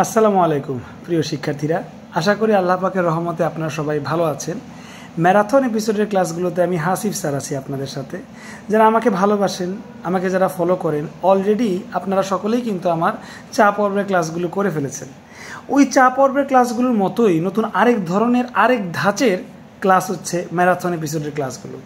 আসসালামু আলাইকুম প্রিয় শিক্ষার্থীরা, আশা করি আল্লাহ পাকের রহমতে আপনারা সবাই ভালো আছেন। ম্যারাথন এপিসোডের ক্লাসগুলোতে আমি হাসিফ স্যার আছি আপনাদের সাথে। যারা আমাকে ভালোবাসেন, আমাকে যারা ফলো করেন, অলরেডি আপনারা সকলেই কিন্তু আমার চা পর্বের ক্লাসগুলো করে ফেলেছেন। ওই চা পর্বের ক্লাসগুলোর মতোই নতুন আরেক ধরনের আরেক ধাঁচের ক্লাস হচ্ছে ম্যারাথন এপিসোডের ক্লাসগুলো।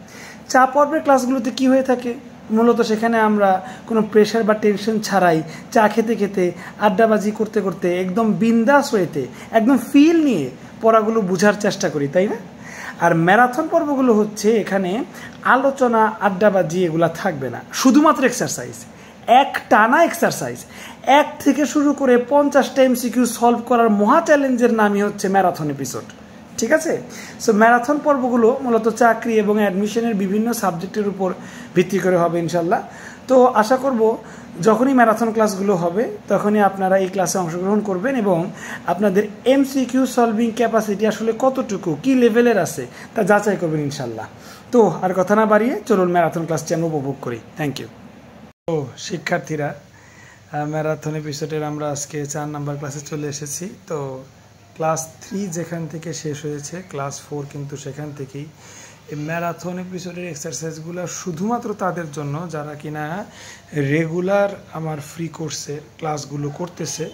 চা পর্বের ক্লাসগুলোতে কি হয়ে থাকে, মূলত সেখানে আমরা কোনো প্রেশার বা টেনশন ছাড়াই চা খেতে খেতে আড্ডাবাজি করতে করতে একদম বিন্দাস ওয়েতে একদম ফিল নিয়ে পড়াগুলো বোঝার চেষ্টা করি, তাই না? আর ম্যারাথন পর্বগুলো হচ্ছে এখানে আলোচনা আড্ডাবাজি এগুলা থাকবে না, শুধুমাত্র এক্সারসাইজ, এক টানা এক্সারসাইজ, 1 থেকে শুরু করে 50টা এমসিকিউ সলভ করার মহা চ্যালেঞ্জের নামই হচ্ছে ম্যারাথন এপিসোড। ঠিক আছে? সো ম্যারাথন পর্বগুলো মূলত চাকরি এবং অ্যাডমিশনের বিভিন্ন সাবজেক্টের উপর ভিত্তি করে হবে ইনশাল্লাহ। তো আশা করব যখনই ম্যারাথন ক্লাসগুলো হবে তখনই আপনারা এই ক্লাসে অংশগ্রহণ করবেন এবং আপনাদের এমসিকিউ সলভিং ক্যাপাসিটি আসলে কতটুকু, কী লেভেলের আছে তা যাচাই করবেন ইনশাল্লাহ। তো আর কথা না বাড়িয়ে চলুন ম্যারাথন ক্লাসটি আমরা উপভোগ করি। Thank you. তো শিক্ষার্থীরা, ম্যারাথন এপিসোডের আমরা আজকে 4 নাম্বার ক্লাসে চলে এসেছি। তো ক্লাস 3 যেখান থেকে শেষ হয়েছে, ক্লাস 4 কিন্তু সেখান থেকেই। এই ম্যারাথন এপিসোডের এক্সারসাইজগুলো শুধুমাত্র তাদের জন্য যারা কিনা রেগুলার আমার ফ্রি কোর্সের ক্লাসগুলো করতেছে।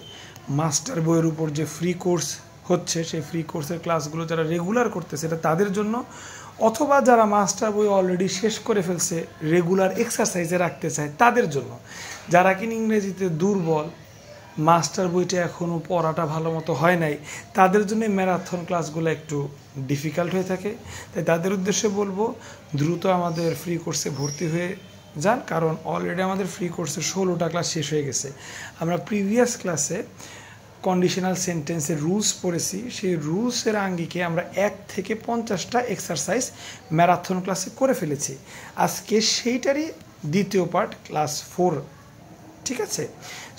মাস্টার বইয়ের উপর যে ফ্রি কোর্স হচ্ছে, সেই ফ্রি কোর্সের ক্লাসগুলো যারা রেগুলার করতেছে এটা তাদের জন্য, অথবা যারা মাস্টার বই অলরেডি শেষ করে ফেলছে রেগুলার এক্সারসাইজে রাখতে চায় তাদের জন্য। যারা কিনা ইংরেজিতে দুর্বল, মাস্টার বইটা এখনও পড়াটা ভালো মতো হয় নাই, তাদের জন্য ম্যারাথন ক্লাসগুলো একটু ডিফিকাল্ট হয়ে থাকে। তাই তাদের উদ্দেশ্যে বলবো দ্রুত আমাদের ফ্রি কোর্সে ভর্তি হয়ে যান, কারণ অলরেডি আমাদের ফ্রি কোর্সের 16টা ক্লাস শেষ হয়ে গেছে। আমরা প্রিভিয়াস ক্লাসে কন্ডিশনাল সেন্টেন্সের রুলস পড়েছি, সেই রুলসের আঙ্গিকে আমরা 1 থেকে 50টা এক্সারসাইজ ম্যারাথন ক্লাসে করে ফেলেছি। আজকে সেইটারই দ্বিতীয় পার্ট, ক্লাস 4। ঠিক আছে?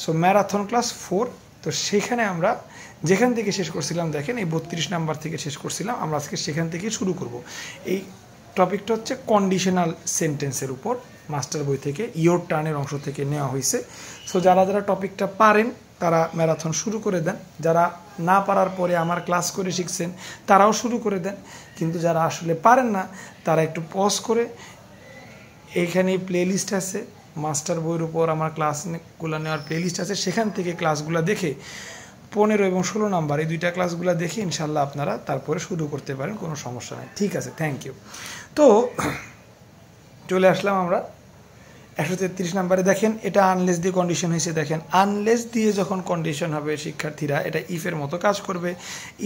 সো ম্যারাথন ক্লাস 4, তো সেখানে আমরা যেখান থেকে শেষ করছিলাম, দেখেন এই 32 নাম্বার থেকে শেষ করছিলাম, আমরা আজকে সেখান থেকে শুরু করব। এই টপিকটা হচ্ছে কন্ডিশনাল সেন্টেন্সের উপর, মাস্টার বই থেকে ইয়োর টার্নের অংশ থেকে নেওয়া হয়েছে। সো যারা যারা টপিকটা পারেন তারা ম্যারাথন শুরু করে দেন, যারা না পারার পরে আমার ক্লাস করে শিখছেন তারাও শুরু করে দেন, কিন্তু যারা আসলে পারেন না তারা একটু পজ করে, এইখানে প্লে লিস্ট আছে, মাস্টার বইয়ের উপর আমার ক্লাসগুলো নেওয়ার প্লেলিস্ট আছে, সেখান থেকে ক্লাসগুলো দেখে 15 এবং 16 নাম্বার এই 2টা ক্লাসগুলো দেখে ইনশাল্লাহ আপনারা তারপরে শুরু করতে পারেন, কোনো সমস্যা নেই। ঠিক আছে, থ্যাংক ইউ। তো চলে আসলাম আমরা 133 নাম্বারে। দেখেন এটা আনলেস দিয়ে কন্ডিশন হয়েছে। দেখেন আনলেস দিয়ে যখন কন্ডিশন হবে শিক্ষার্থীরা, এটা ইফের মতো কাজ করবে।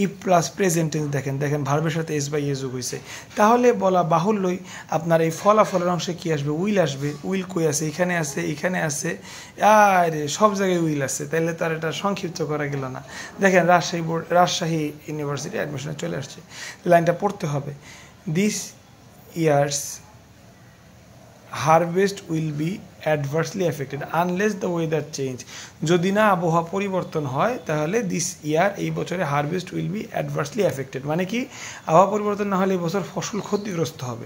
ইফ প্লাস প্রেজেন্ট টেন্স, দেখেন ভার্বের সাথে এস বাই এ যোগ হয়েছে, তাহলে বলা বাহুল্যই আপনার এই ফলাফলের অংশে কি আসবে? উইল আসবে। উইল কই আছে? এখানে আছে, এখানে আছে, আরে সব জায়গায় উইল আছে, তাহলে তার এটা সংক্ষিপ্ত করা গেল না। দেখেন রাজশাহী ইউনিভার্সিটি অ্যাডমিশনে চলে আসছে, লাইনটা পড়তে হবে। This years harvest will be adversely affected unless the weather change. যদি না আবহাওয়া পরিবর্তন হয় তাহলে দিস ইয়ার, এই বছরে harvest will be adversely affected, মানে কি আবহাওয়া পরিবর্তন না হলে এই বছর ফসল ক্ষতিগ্রস্ত হবে।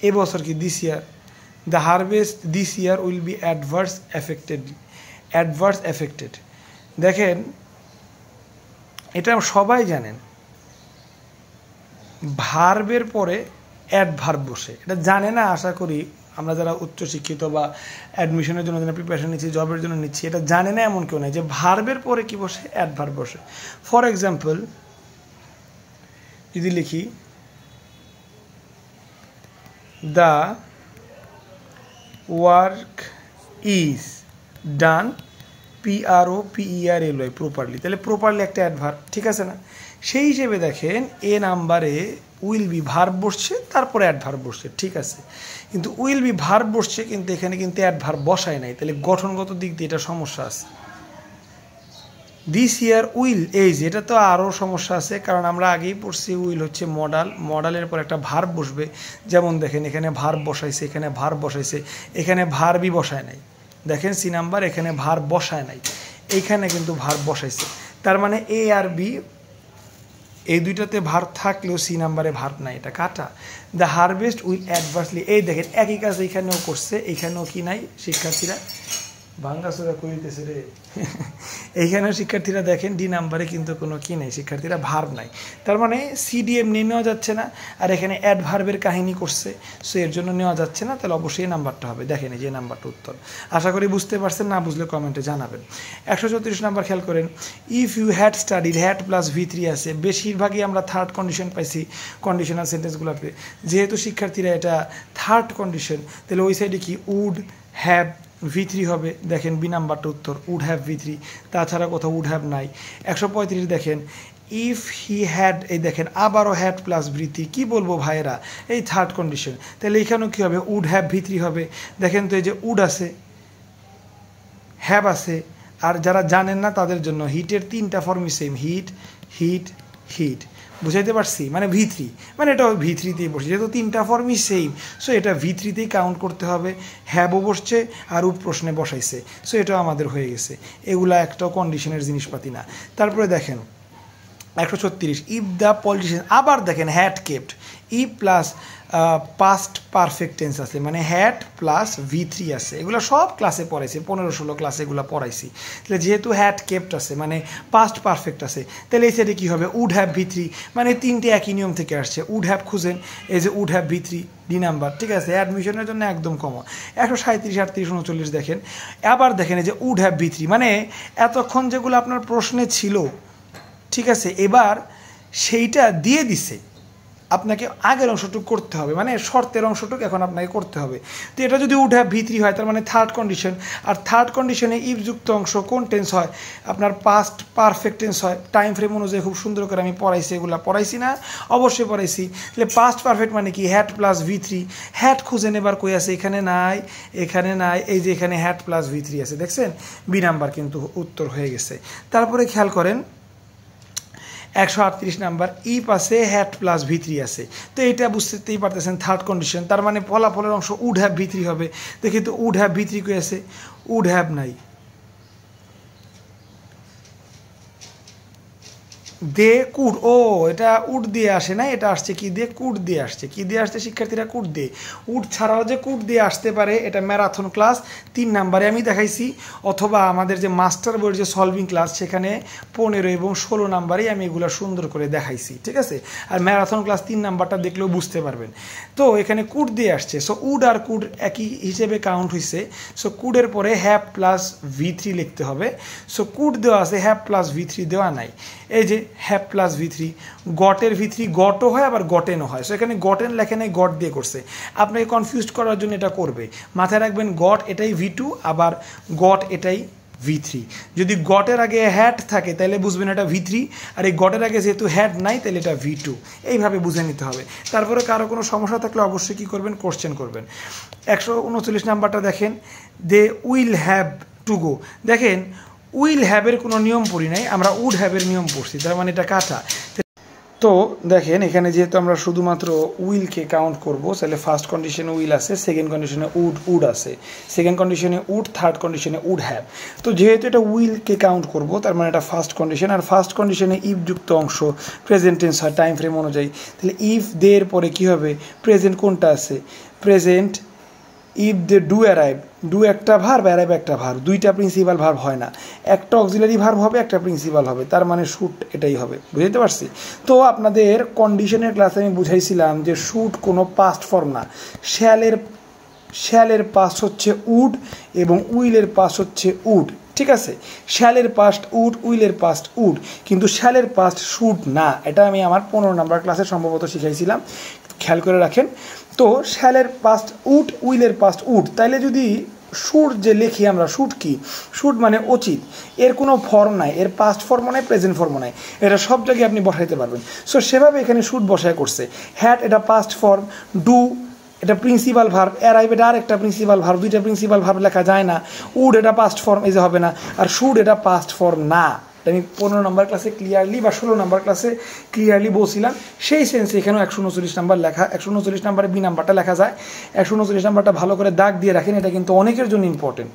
এবছর কি this year, the harvest this year will be adverse affected. দেখেন এটা সবাই জানেন, ভার্বের পরে অ্যাডভার্ব বসে, এটা জানে না আশা করি আমরা যারা উচ্চশিক্ষিত বা অ্যাডমিশনের জন্য যারা প্রিপারেশন নিচ্ছি, জবের জন্য নিচ্ছি, এটা জানে না এমন কেউ নেই যে ভার্বের পরে কি বসে? অ্যাডভার্ব বসে। ফর এক্সাম্পল যদি লিখি the work is done PROPERLY properly, তাহলে প্রপারলি একটা অ্যাডভার্ব, ঠিক আছে না? সেই হিসেবে দেখেন এ নাম্বারে উইল বি ভার্ব বসছে, তারপরে অ্যাডভার্ব বসছে, ঠিক আছে, কিন্তু উইল বি ভার্ব বসছে কিন্তু এখানে কিন্তু অ্যাডভার্ব বসায় নাই, তাহলে গঠনগত দিক দিয়ে এটা সমস্যা আছে। দিস ইয়ার উইল এইজ, এটা তো আরও সমস্যা আছে, কারণ আমরা আগেই পড়ছি উইল হচ্ছে মডাল, মডালের পর একটা ভার্ব বসবে। যেমন দেখেন এখানে ভার্ব বসাইছে, এখানে ভার্ব বসাইছে, এখানে ভার্বই বসায় নাই। দেখেন সি নাম্বার, এখানে ভার্ব বসায় নাই, এইখানে কিন্তু ভার্ব বসাইছে, তার মানে এ আর বি এই দুইটাতে ভার্ব থাকলেও সি নাম্বারে ভার্ব নাই, এটা কাটা। দ্য হারভেস্ট উইল অ্যাডভার্সলি, এই দেখেন একই কাজ এইখানেও করছে, এইখানেও কি নাই শিক্ষার্থীরা? ভাঙ্গাচোরা করিতেছে রে এইখানে শিক্ষার্থীরা দেখেন ডি নাম্বারে কিন্তু কোনো কি নেই, শিক্ষার্থীরা ভার্ব নাই, তার মানে সিডিএম নিয়ে নেওয়া যাচ্ছে না, আর এখানে অ্যাডভার্বের কাহিনী করছে, সো এর জন্য নেওয়া যাচ্ছে না, তাহলে অবশ্যই নাম্বারটা হবে। দেখেন এই যে নাম্বারটা উত্তর। আশা করি বুঝতে পারছেন, না বুঝলে কমেন্টে জানাবেন। 134 নাম্বার খেয়াল করেন, if you had studied, had plus V3 আছে, বেশিরভাগই আমরা থার্ড কন্ডিশন পাইছি কন্ডিশনাল সেন্টেন্সগুলোতে। যেহেতু শিক্ষার্থীরা এটা থার্ড কন্ডিশন, তাহলে ওই সাইডে কি উড হ্যাভ V3 হবে। দেখেন বি নাম্বারটা উত্তর, উড হ্যাভ V3, তাছাড়া কোথাও উড হ্যাভ নাই। 135 দেখেন, ইফ হি হ্যাড, এই দেখেন আবারও হ্যাড প্লাস V3, কি বলবো ভাইয়েরা, এই থার্ড কন্ডিশন, তাহলে এখানেও কী হবে, উড হ্যাভ V3 হবে। দেখেন তো এই যে উড আছে, হ্যাভ আছে, আর যারা জানেন না তাদের জন্য হিটের 3টা ফর্মই সেম, হিট হিট হিট, বুঝাইতে পারছি, মানে V3, মানে এটা V3তেই বসে, যেহেতু 3টা ফর্মই সেম, সো এটা V3তেই কাউন্ট করতে হবে। হ্যাবও বসছে আর উড প্রশ্নে বসাইছে, সো এটাও আমাদের হয়ে গেছে। এগুলা একটাও কন্ডিশনের জিনিসপাতি না। তারপরে দেখেন 136, ইফ দ্য পলিটিশিয়ান, আবার দেখেন had kept, E plus past perfect tense আছে, মানে হ্যাড প্লাস V3 আছে, এগুলো সব ক্লাসে পড়াইছি, 15-16 ক্লাসে এগুলো পড়াইছি। তাহলে যেহেতু হ্যাড কেপ্ট আছে মানে পাস্ট পারফেক্ট আছে, তাহলে এই সাইডে কী হবে, উড হ্যাভ V3, মানে 3টে একই নিয়ম থেকে আসছে। উড হ্যাভ খুঁজেন, এই যে would have V3 D number, ঠিক আছে, অ্যাডমিশনের জন্য একদম কমন। 137, 38, 39 দেখেন, আবার দেখেন এই যে উড হ্যাভ V3, মানে এতক্ষণ যেগুলো আপনার প্রশ্নে ছিল, ঠিক আছে, এবার সেইটা দিয়ে দিছে, আপনাকে আগের অংশটুকু করতে হবে, মানে শর্তের অংশটুকু এখন আপনাকে করতে হবে। তো এটা যদি উড হ্যাভ V3 হয়, তার মানে থার্ড কন্ডিশন, আর থার্ড কন্ডিশনে ইফযুক্ত অংশ কোন টেন্স হয়, আপনার পাস্ট পারফেক্ট টেন্স হয়। টাইম ফ্রেম অনুযায়ী খুব সুন্দর করে আমি পড়াইছি, এগুলো পড়াইছি না, অবশ্যই পড়াইছি। তাহলে পাস্ট পারফেক্ট মানে কি, হ্যাড প্লাস V3, হ্যাড খুঁজেন, এবার কই আছে, এখানে নাই, এখানে নাই, এই যে এখানে হ্যাড প্লাস V3 আছে, দেখছেন বি নাম্বার কিন্তু উত্তর হয়ে গেছে। তারপরে খেয়াল করেন 138 নাম্বার, ইফ আছে হ্যাড প্লাস V3 আছে, তো এটা বুঝতেই পারতেছেন থার্ড কন্ডিশন, তার মানে ফলাফলের অংশ উড হ্যাভ V3 হবে। দেখি তো উড হ্যাভ V3 কই আছে, উড হ্যাভ নাই, দে কুড, ও এটা উড দিয়ে আসে না, এটা আসছে কি দিয়ে, কুড দিয়ে আসছে। কি দিয়ে আসছে শিক্ষার্থীরা, কুড দিয়ে। উড ছাড়াও যে কুড দিয়ে আসতে পারে, এটা ম্যারাথন ক্লাস 3 নাম্বারে আমি দেখাইছি, অথবা আমাদের যে মাস্টার বোর্ড যে সলভিং ক্লাস, সেখানে 15 এবং 16 নাম্বারেই আমি এগুলো সুন্দর করে দেখাইছি, ঠিক আছে। আর ম্যারাথন ক্লাস 3 নাম্বারটা দেখলেও বুঝতে পারবেন। তো এখানে কুড দিয়ে আসছে, সো উড আর কুড একই হিসেবে কাউন্ট হয়েছে, সো কুডের পরে হ্যাভ প্লাস V3 লিখতে হবে। সো কুড দেওয়া আছে, হ্যাভ প্লাস V3 দেওয়া নাই। এই যে হ্যাভ প্লাস V3, গটের V3 গটও হয় আবার গটেনও হয়, সো এখানে গটেন লেখে নাই, গট দিয়ে করছে। আপনাকে কনফিউজ করার জন্য এটা করবে, মাথায় রাখবেন গট এটাই V2, আবার গট এটাই V3। যদি গটের আগে হ্যাড থাকে তাহলে বুঝবেন এটা V3, আর এই গটের আগে যেহেতু হ্যাড নাই তাহলে এটা V2, এইভাবে বুঝে নিতে হবে। তারপরে কারো কোনো সমস্যা থাকলে অবশ্যই কী করবেন, কোশ্চেন করবেন। 139 নাম্বারটা দেখেন, they will have to go. দেখেন উইল হ্যাভের কোনো নিয়ম পড়ি নাই, আমরা উড হ্যাভের নিয়ম পড়ছি, তার মানে এটা কাটা। তো দেখেন এখানে যেহেতু আমরা শুধুমাত্র উইলকে কাউন্ট করবো, তাহলে ফার্স্ট কন্ডিশনে উইল আছে, সেকেন্ড কন্ডিশনে উড আছে, সেকেন্ড কন্ডিশনে উড, থার্ড কন্ডিশনে উড হ্যাভ। তো যেহেতু এটা উইলকে কাউন্ট করবো, তার মানে এটা ফার্স্ট কন্ডিশন, আর ফার্স্ট কন্ডিশনে ইফ যুক্ত অংশ প্রেজেন্ট টেন্স হয় টাইম ফ্রেম অনুযায়ী। তাহলে ইফ দের পরে কী হবে, প্রেজেন্ট কোনটা আছে, present. If they do arrive, do একটা ভার্ব, অ্যারাইভ একটা ভার্ব, দুইটা প্রিন্সিপাল ভার্ব হয় না, একটা অক্সিলারি ভার্ব হবে, একটা প্রিন্সিপাল হবে, তার মানে শুট এটাই হবে, বুঝতে পারছি। তো আপনাদের কন্ডিশনের ক্লাসে আমি বুঝাইছিলাম যে শুট কোনো পাস্ট ফর্ম না, শ্যালের পাস্ট হচ্ছে উড এবং উইলের পাস্ট হচ্ছে উড, ঠিক আছে। শ্যালের পাস্ট উড, উইলের পাস্ট উড, কিন্তু শ্যালের পাস্ট শুড না, এটা আমি আমার 15 নাম্বার ক্লাসে সম্ভবত শিখাইছিলাম, খেয়াল করে রাখেন। তো শ্যালের পাস্ট উড, উইলের পাস্ট উড, তাইলে যদি শুড যে লিখি আমরা, শুড কি, শুড মানে উচিত, এর কোনো ফর্ম নাই, এর পাস্ট ফর্ম নাই, প্রেজেন্ট ফর্ম নাই, এটা সব জায়গায় আপনি বসাইতে পারবেন। সো সেভাবে এখানে শুড বসায় করছে। হ্যাড এটা পাস্ট ফর্ম, ডু এটা প্রিন্সিপাল ভার্ব, অ্যারাইভ এটা আর একটা প্রিন্সিপাল ভার্ব, দুইটা প্রিন্সিপাল ভার্ব লেখা যায় না। উড এটা পাস্ট ফর্ম, এই যে হবে না, আর শুড এটা পাস্ট ফর্ম না। আমি 15 নম্বর ক্লাসে ক্লিয়ারলি বা 16 নম্বর ক্লাসে ক্লিয়ারলি বলছিলাম, সেই সেন্সে এখানেও 139 নাম্বার লেখা, 139 নাম্বারে বি নাম্বারটা লেখা যায়। 139 নাম্বারটা ভালো করে দাগ দিয়ে রাখেন, এটা কিন্তু অনেকের জন্য ইম্পর্টেন্ট।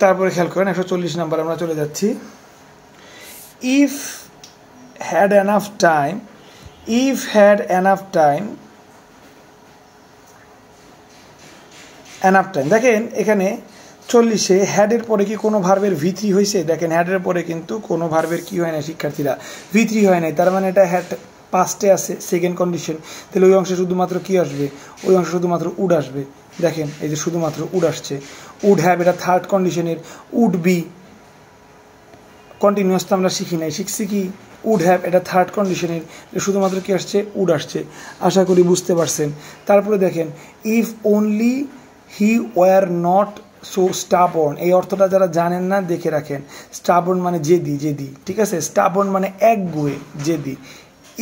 তারপরে খেয়াল করেন 140 নাম্বার আমরা চলে যাচ্ছি। If had enough time, if had enough time, দেখেন এখানে 40-এ হ্যাডের পরে কি কোনো ভার্বের V3 হয়েছে? দেখেন হ্যাডের পরে কিন্তু কোনো ভার্বের কি হয় না শিক্ষার্থীরা, V3 হয় নাই, তার মানে এটা হ্যাড পাস্টে আছে, সেকেন্ড কন্ডিশন। তাহলে ওই অংশে শুধুমাত্র কি আসবে? ওই অংশে শুধুমাত্র উড আসবে। দেখেন এই যে শুধুমাত্র উড আসছে। উড হ্যাভ এটা থার্ড কন্ডিশনের, উড বি কন্টিনিউয়াস তো আমরা শিখি নাই, শিখছি কি উড হ্যাভ এটা থার্ড কন্ডিশনের, শুধুমাত্র কি আসছে? উড আসছে। আশা করি বুঝতে পারছেন। তারপরে দেখেন if only he were not so stubborn, এই অর্থটা যারা জানেন না দেখে রাখেন। স্টাবর্ন মানে জেদি, জেদি, ঠিক আছে? স্টাবর্ন মানে একগুঁয়ে, জেদি।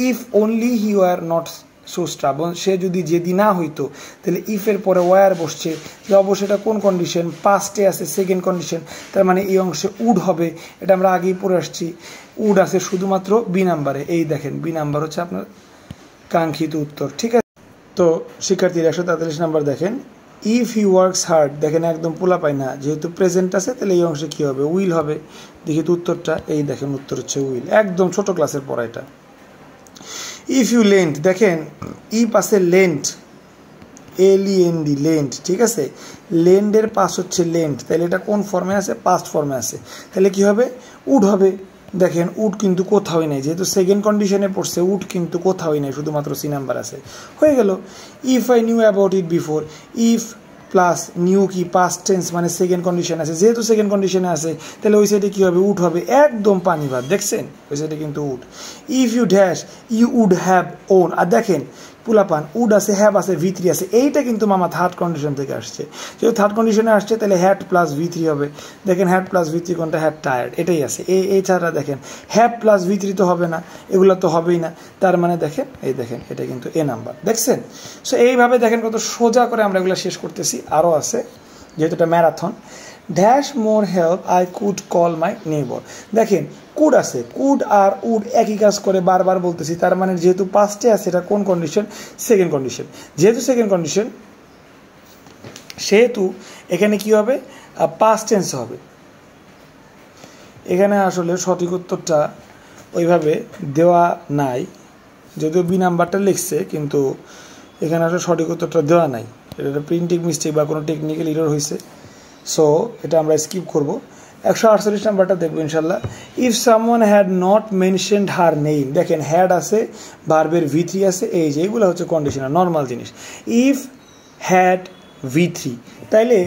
If only he were not so stubborn, সে যদি জেদি না হইতো, তাহলে ইফের পরে ওয়ার বসছে, অবশ্যই এটা কোন কন্ডিশন? পাস্টে আছে, সেকেন্ড কন্ডিশন, তার মানে এই অংশে উড হবে। এটা আমরা আগেই পড়ে আসছি। উড আছে শুধুমাত্র বি নাম্বারে। এই দেখেন বি নাম্বার হচ্ছে আপনার কাঙ্ক্ষিত উত্তর, ঠিক আছে? তো শিক্ষার্থীর 143 নাম্বার দেখেন, ইফ হি ওয়ার্কস হার্ড, দেখেন একদম পোলা পায় না, যেহেতু প্রেজেন্ট আছে তাহলে এই অংশে কী হবে? উইল হবে। দেখি তো উত্তরটা, এই দেখেন উত্তর হচ্ছে উইল, একদম ছোট ক্লাসের পড়া এটা। ইফ ইউ লেন্ট, দেখেন ইফ আছে লেন্ট, LEND, লেন্ট, ঠিক আছে? লেন্ডের পাস হচ্ছে লেন্ট, তাহলে এটা কোন ফর্মে আছে? পাস্ট ফর্মে আছে, তাহলে কি হবে? উড হবে। দেখেন উড কিন্তু কোথাওই নেই, যেহেতু সেকেন্ড কন্ডিশনে পড়ছে, উড কিন্তু কোথাওই নেই, শুধুমাত্র সি নাম্বার আছে, হয়ে গেল। If I knew about it before, if plus new কি পাস্ট টেন্স মানে সেকেন্ড কন্ডিশন আছে, যেহেতু সেকেন্ড কন্ডিশনে আছে তাহলে ওই সাইডে কী হবে? উড হবে, একদম পানি ভাত, দেখছেন ওই সাইডে কিন্তু would. If you dash you would have won, আর দেখেন পুলাপান উড আছে, হ্যাভ আছে, V3 আছে, এইটা কিন্তু মামা থার্ড কন্ডিশন থেকে আসছে, যেহেতু থার্ড কন্ডিশনে আসছে তাহলে হ্যাড প্লাস V3 হবে। দেখেন হ্যাড প্লাস V3 কোনটা? হ্যাড টায়ার্ড, এটাই আছে। এছাড়া দেখেন হ্যাভ প্লাস V3 তো হবে না, এগুলো তো হবেই না, তার মানে দেখেন এই দেখেন এটা কিন্তু এ নাম্বার, দেখছেন? সো এইভাবে দেখেন কত সোজা করে আমরা এগুলো শেষ করতেছি। আরও আছে, যেহেতু এটা marathon. Dash more help I could call my neighbour, দেখেন কুড আছে, কুড আর উড একই কাজ করে, বারবার বলতেছি, তার মানে যেহেতু পাস্টে আছে এটা কোন কন্ডিশন? Second condition. যেহেতু সেকেন্ড কন্ডিশন সেহেতু এখানে কি হবে? পাস্ট টেন্স হবে। এখানে আসলে সঠিক উত্তরটা ওইভাবে দেওয়া নাই, যদিও বি নাম্বারটা লিখছে, কিন্তু এখানে আসলে সঠিক উত্তরটা দেওয়া নাই, এটা প্রিন্টিং মিস্টেক বা কোনো টেকনিক্যাল এরর হয়েছে। সো এটা আমরা স্কিপ করব। 148 নাম্বারটা দেখবো ইনশাল্লাহ। If someone had not mentioned her name, দেখেন হ্যাড আছে, ভার্বের V3 আছে, এই যে এগুলো হচ্ছে কন্ডিশনাল নর্মাল জিনিস। ইফ হ্যাড V3, তাইলে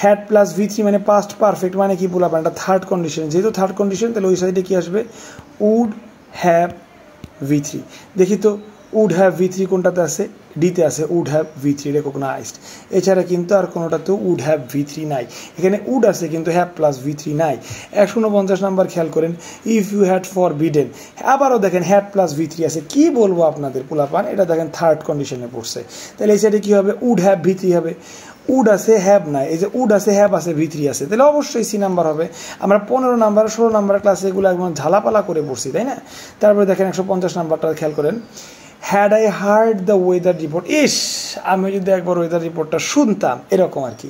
হ্যাড প্লাস V3 মানে পাস্ট পারফেক্ট, মানে কি বলবেন? এটা থার্ড কন্ডিশন, যেহেতু থার্ড কন্ডিশন তাহলে ওই সাইডে কি আসবে? Would have V3। দেখি তো উড হ্যাভ V3 কোনটাতে আছে? ডিতে আছে উড হ্যাভ V3 রেকগনাইজড। এছাড়া কিন্তু আর কোনোটাতেও উড হ্যাভ V3 নাই, এখানে উড আছে কিন্তু হ্যাভ প্লাস V3 নাই। 149 নাম্বার খেয়াল করেন, ইফ ইউ হ্যাড ফরবিডেন, আবারও দেখেন হ্যাড প্লাস V3 আছে। কি বলবো আপনাদের পোলাপান, এটা দেখেন থার্ড কন্ডিশনে পড়ছে, তাহলে এই সাইডে কী হবে? উড হ্যাভ V3 হবে। উড আছে, হ্যাভ নাই, এই যে উড আছে, হ্যাভ আছে, V3 আছে, তাহলে অবশ্যই সি নাম্বার হবে। আমরা 15 নাম্বার 16 নাম্বার ক্লাসে এগুলো একদম ঝালাপালা করে পড়ছি, তাই না? তারপরে দেখেন 150 নাম্বারটা খেয়াল করেন, had I heard the weather report, ইস আমি যদি একবার ওয়েদার রিপোর্টটা শুনতাম, এরকম আর কি।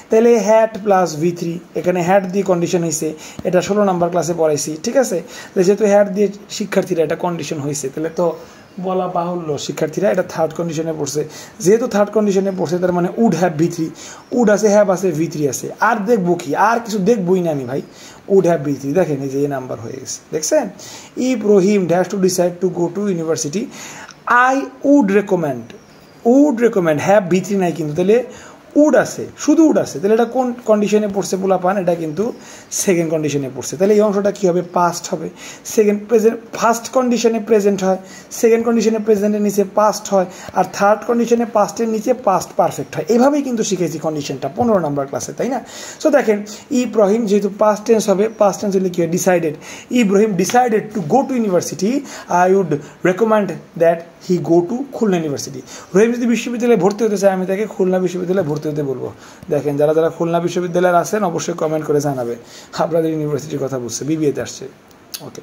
তাহলে হ্যাড প্লাস V3, এখানে হ্যাড দিয়ে কন্ডিশন হয়েছে, এটা 16 নাম্বার ক্লাসে পড়াইছি, ঠিক আছে? যেহেতু হ্যাড দিয়ে শিক্ষার্থীরা এটা কন্ডিশন হয়েছে, তাহলে তো বলা বাহুল্য শিক্ষার্থীরা এটা থার্ড কন্ডিশনে পড়ছে। যেহেতু থার্ড কন্ডিশনে পড়ছে তার মানে উড হ্যাভ V3, উড আছে, হ্যাভ আছে, V3 আছে, আর দেখবো কি? আর কিছু দেখবই না আমি ভাই, উড হ্যাভ V3। দেখেন এই যে এ নাম্বার হয়ে গেছে, দেখছেন? If Rahim dash to decide to go to university, I would recommend, have V3 নাই কিন্তু, তাহলে উড আছে, শুধু উড আছে, তাহলে এটা কোন কন্ডিশনে পড়ছে পোলাপান? এটা কিন্তু সেকেন্ড কন্ডিশনে পড়ছে, তাহলে এই অংশটা কী হবে? পাস্ট হবে। সেকেন্ড প্রেজেন্ট, ফার্স্ট কন্ডিশনে প্রেজেন্ট হয়, সেকেন্ড কন্ডিশনে প্রেজেন্টের নিচে পাস্ট হয়, আর থার্ড কন্ডিশনে পাস্টের নিচে পাস্ট পারফেক্ট হয়। এভাবেই কিন্তু শিখেছি কন্ডিশনটা 15 নাম্বার ক্লাসে, তাই না? সো দেখেন ইব্রাহিম যেহেতু পাস্ট টেন্স হবে, পাস্ট টেন্স হলে কী হয়? Decided. Ibrahim decided to go to university, I would recommend that he go to Khulna university. Rahim যদি বিশ্ববিদ্যালয়ে ভর্তি হতে চায়, আমি তাকে খুলনা বিশ্ববিদ্যালয়ে ভর্তি হতে বলবো। দেখেন যারা যারা খুলনা বিশ্ববিদ্যালয়ের আছেন অবশ্যই কমেন্ট করে জানাবে আপনাদের ইউনিভার্সিটির কথা বুঝছে, বিবিএতে আসছে। Okay,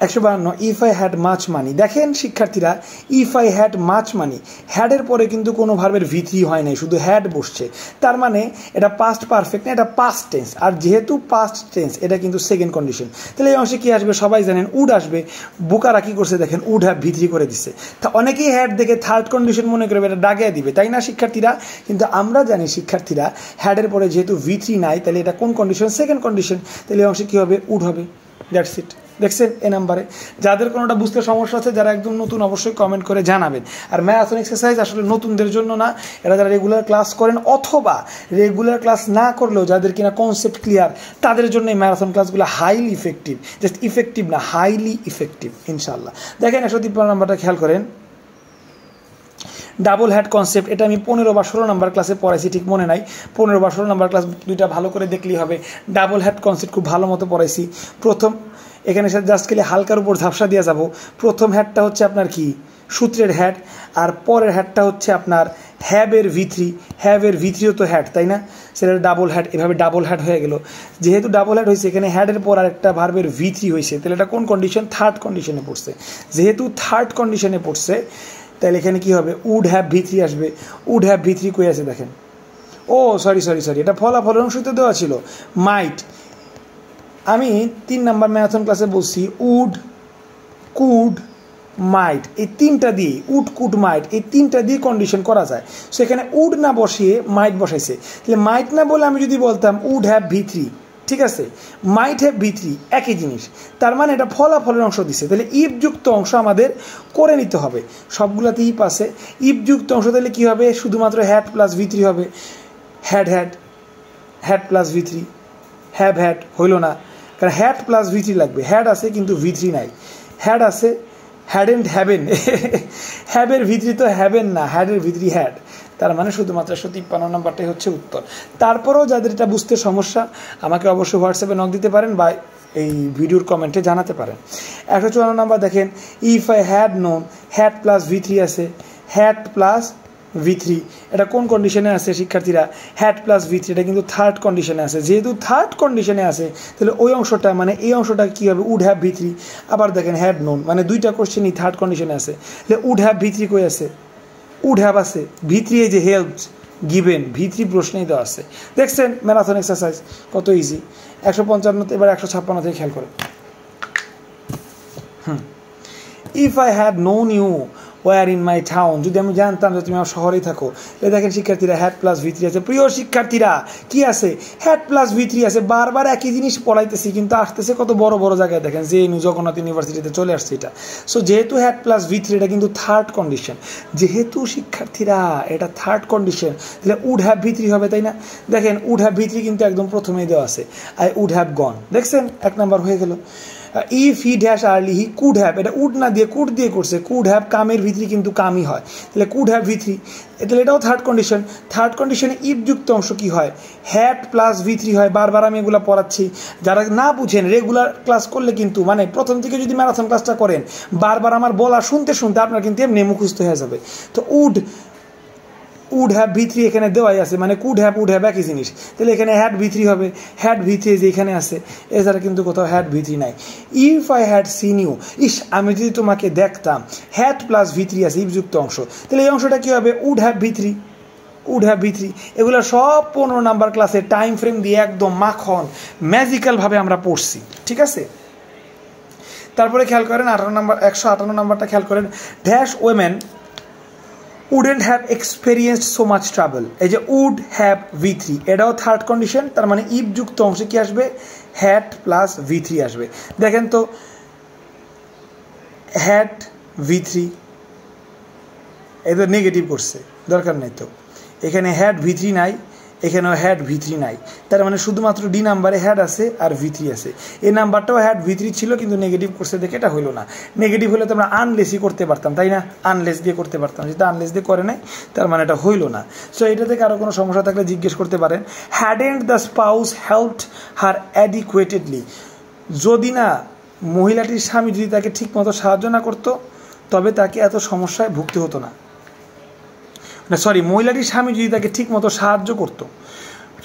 152 if I had much money. দেখেন শিক্ষার্থীরা, if I had much money, হ্যাডের পরে কিন্তু কোনো ভার্বের V3 হয় নাই, শুধু হ্যাড বসছে। তার মানে এটা পাস্ট পারফেক্ট না, এটা পাস্ট টেন্স। আর যেহেতু পাস্ট টেন্স, এটা কিন্তু সেকেন্ড কন্ডিশন। তাহলে এই অংশে কী আসবে সবাই জানেন, উড আসবে। বোকারা কী করছে দেখেন, উড হ্যাভ V3 করে দিচ্ছে। তা অনেকেই হ্যাড দেখে থার্ড কন্ডিশন মনে করবে, এটা দাগিয়ে দিবে, তাই না শিক্ষার্থীরা? কিন্তু আমরা জানি শিক্ষার্থীরা, হ্যাডের পরে যেহেতু V3 নাই, তাহলে এটা কোন কন্ডিশন? Second condition. তাহলে এই অংশে কী হবে? উড হবে। That's it. দেখছেন এ নাম্বারে? যাদের কোনোটা বুঝতে সমস্যা আছে, যারা একদম নতুন, অবশ্যই কমেন্ট করে জানাবেন। আর ম্যারাথন এক্সারসাইজ আসলে নতুনদের জন্য না, এরা যারা রেগুলার ক্লাস করেন অথবা রেগুলার ক্লাস না করলেও যাদের কিনা কনসেপ্ট ক্লিয়ার, তাদের জন্য এই ম্যারাথন ক্লাসগুলো হাইলি ইফেক্টিভ। জাস্ট ইফেক্টিভ না, হাইলি ইফেক্টিভ ইনশাল্লাহ। দেখেন 153 নাম্বারটা খেয়াল করেন, ডাবল হ্যাড কনসেপ্ট। এটা আমি 15 বা 16 নাম্বার ক্লাসে পড়াইছি, ঠিক মনে নাই। 15 বা 16 নাম্বার ক্লাস দুইটা ভালো করে দেখলেই হবে। ডাবল হ্যাড কনসেপ্ট খুব ভালো মতো পড়াইছি। প্রথম এখানে জাস্ট খেলে হালকার উপর ঝাপসা দিয়ে যাব। প্রথম হ্যাডটা হচ্ছে আপনার কি? সূত্রের হ্যাড। আর পরের হ্যাডটা হচ্ছে আপনার হ্যাবের V3। হ্যাবের V3ও তো হ্যাড, তাই না? সেটা ডাবল হ্যাড, এভাবে ডাবল হ্যাড হয়ে গেল। যেহেতু ডাবল হ্যাড হয়েছে, এখানে হ্যাডের পর আরেকটা ভার্বের V3 হয়েছে, তাহলে এটা কোন কন্ডিশন? থার্ড কন্ডিশনে পড়ছে। যেহেতু থার্ড কন্ডিশনে পড়ছে, তাহলে এখানে কী হবে? উড হ্যাভ V3 আসবে। উড হ্যাভ V3 কই আছে দেখেন? ও সরি, এটা ফলাফলের অংশতে দেওয়া ছিল। মাইট, আমি 3 নাম্বার ম্যারাথন ক্লাসে বলছি, উড, কুড, মাইট, এই তিনটা দিয়ে, উড, কুড, মাইট, এই তিনটা দিয়ে কন্ডিশন করা যায়। সেখানে উড না বসিয়ে মাইট বসাইছে। তাহলে মাইট না বলে আমি যদি বলতাম উড হ্যাভ V3, ঠিক আছে, মাইট হ্যাভ V3, একই জিনিস। তার মানে এটা ফলাফলের অংশ দিছে। তাহলে ইফযুক্ত অংশ আমাদের করে নিতে হবে। সবগুলোতে ইফ আছে। ইফযুক্ত অংশ তাহলে কী হবে? শুধুমাত্র হ্যাড প্লাস V3 হবে। Had had, had plus V3, have had হইল না, কারণ হ্যাড প্লাস V3 লাগবে। হ্যাড আছে কিন্তু V3 নাই। হ্যাড আছে, হ্যাডেন্ট হ্যাভেন, হ্যাবের V3 তো হ্যাভেন না, হ্যাডের V3 হ্যাড। তার মানে শুধুমাত্র 153 নাম্বারটাই হচ্ছে উত্তর। তারপরেও যাদের এটা বুঝতে সমস্যা, আমাকে অবশ্যই হোয়াটসঅ্যাপে নক দিতে পারেন বা এই ভিডিওর কমেন্টে জানাতে পারেন। 154 নাম্বার দেখেন, if I had known, had plus V3 আছে। হ্যাড প্লাস V3, এটা কোন কন্ডিশনে আছে শিক্ষার্থীরা? হ্যাড প্লাস V3, এটা কিন্তু থার্ড কন্ডিশনে আছে। যেহেতু থার্ড কন্ডিশনে আছে, তাহলে ওই অংশটা মানে এই অংশটা কী হবে? Would have V3। আবার দেখেন হ্যাড নোন, মানে দুইটা কোশ্চেনই থার্ড কন্ডিশনে আছে। তাহলে উড হ্যাভ V3 কই আছে? উড হ্যাভ আছে। V3 এই যে হেল্প গিভেন, V3 প্রশ্নেই দেওয়া আছে। দেখছেন ম্যারাথন এক্সারসাইজ কত ইজি। 155, এবার 156 থেকে খেয়াল করে। If I had known you were in my town, যদি আমি জানতাম যে তুমি আমার শহরেই থাকো। দেখেন শিক্ষার্থীরা, হ্যাড প্লাস V3 আছে। প্রিয় শিক্ষার্থীরা, কি আছে? হ্যাড প্লাস V3 আছে। বারবার একই জিনিস পড়াইতেছি, কিন্তু আসতেছে কত বড় বড় জায়গায়। দেখেন যে জগন্নাথ ইউনিভার্সিটিতে চলে আসছে এটা। সো যেহেতু হ্যাড প্লাস V3, এটা কিন্তু থার্ড কন্ডিশন। যেহেতু শিক্ষার্থীরা এটা থার্ড কন্ডিশন, তাহলে উড হ্যাভ V3 হবে, তাই না? দেখেন উড হ্যাভ V3 কিন্তু একদম প্রথমেই দেওয়া আছে। I would have gone. দেখছেন 1 নাম্বার হয়ে গেল। If he dash early, he could have, এটা উড না দিয়ে কুড দিয়ে করছে। কুড হ্যাভ কামের V3 কিন্তু কামই হয়, তাহলে কুড হ্যাভ V3। তাহলে এটাও থার্ড কন্ডিশন। থার্ড কন্ডিশনে ইফযুক্ত অংশ কি হয়? হ্যাড প্লাস V3 হয়। বারবার আমি এগুলো পড়াচ্ছি, যারা না বুঝেন রেগুলার ক্লাস করলে কিন্তু, মানে প্রথম থেকে যদি ম্যারাথন ক্লাসটা করেন, বারবার আমার বলা শুনতে শুনতে আপনার কিন্তু এমনি মুখস্থ হয়ে যাবে। তো উড হ্যাভ V3 এখানে দেওয়াই আছে, মানে কুড হ্যাভ উড হ্যাভ একই জিনিস। তাহলে এখানে হ্যাড V3 হবে। হ্যাড V3 যে এখানে আছে, এছাড়া কিন্তু কোথাও হ্যাড V3 নাই। If I had seen you, ইস আমি যদি তোমাকে দেখতাম, হ্যাড প্লাস V3 আছে, ইফযুক্ত অংশ। তাহলে এই অংশটা কী হবে? Would have V3, would have V3। এগুলো সব 15 নাম্বার ক্লাসে টাইম ফ্রেম দিয়ে একদম মাখন ম্যাজিক্যালভাবে আমরা পড়ছি, ঠিক আছে? তারপরে খেয়াল করেন 158 নাম্বারটা খেয়াল করেন, dash women wouldn't have experienced so much trouble, এই যে would have V3, এটাও থার্ড কন্ডিশন। তার মানে ইফ যুক্ত অংশে কি আসবে? হ্যাড প্লাস V3 আসবে। দেখেন তো, হ্যাড V3, এটা নেগেটিভ করছে, দরকার নেই তো। এখানে হ্যাড V3 নাই, এখানেও হ্যাড V3 নাই। তার মানে শুধুমাত্র ডি নাম্বারে হ্যাড আছে আর V3 আছে। এই নাম্বারটাও হ্যাড V3 ছিল, কিন্তু নেগেটিভ করছে দেখে এটা হইলো না। নেগেটিভ হলে তো আমরা আনলেসই করতে পারতাম, তাই না? আনলেস দিয়ে করতে পারতাম, যেটা আনলেস দিয়ে করে নাই, তার মানে এটা হইলো না। সো এটা থেকে আরও কোনো সমস্যা থাকলে জিজ্ঞেস করতে পারেন। হ্যাডেন্ট দ্য স্পাউস হেল্পড হার অ্যাডিকুয়েটেডলি, যদি না মহিলাটির স্বামী যদি তাকে ঠিকমতো সাহায্য না করতো, তবে তাকে এত সমস্যায় ভুগতে হতো না। সরি, মহিলাটির স্বামী যদি তাকে ঠিক মতো সাহায্য করতো,